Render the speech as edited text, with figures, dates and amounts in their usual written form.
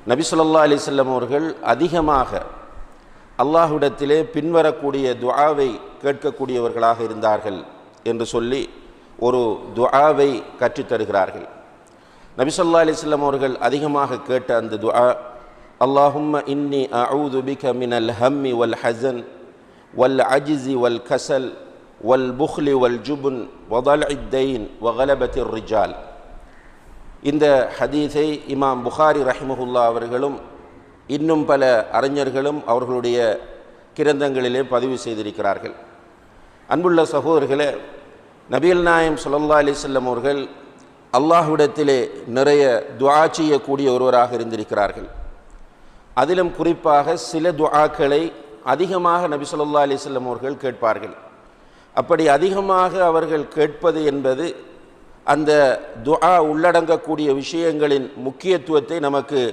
நபி ஸல்லல்லாஹு அலைஹி வஸல்லம் அவர்கள் அதிகமாக அல்லாஹ்விடத்திலே பின்வரக்கூடிய துஆவை கேட்கக்கூடியவர்களாக இருந்தார்கள் என்று சொல்லி ஒரு துஆவை கற்றுத்தருகிறார்கள். நபி ஸல்லல்லாஹு அலைஹி வஸல்லம் அவர்கள் அதிகமாக கேட்ட அந்த துஆ, அல்லாஹும்ம இன்னி அஊது பிக மினல் ஹம்மி வல் ஹஸன் வல் அஜ்ஸி வல் கஸல் வல் புக்லி வல் ஜுப்ன் வதல்இத் தைன் வகலபத்திர் ரிஜால். இந்த ஹதீஸை இமாம் புகாரி ரஹிமஹுல்லா அவர்களும் இன்னும் பல அறிஞர்களும் அவர்களுடைய கிரந்தங்களிலே பதிவு செய்திருக்கிறார்கள். அன்புள்ள சகோதரர்களே, நபிகள் நாயகம் ஸல்லல்லாஹு அலைஹி வஸல்லம் அவர்கள் அல்லாஹ்விடத்திலே நிறைய துஆ செய்யக்கூடிய ஒருவராக இருந்திருக்கிறார்கள். அதிலும் குறிப்பாக சில துஆக்களை அதிகமாக நபி ஸல்லல்லாஹு அலைஹி வஸல்லம் அவர்கள் கேட்பார்கள். அப்படி அதிகமாக அவர்கள் கேட்பது என்பது அந்த துஆ உள்ளடங்கக்கூடிய விஷயங்களின் முக்கியத்துவத்தை நமக்கு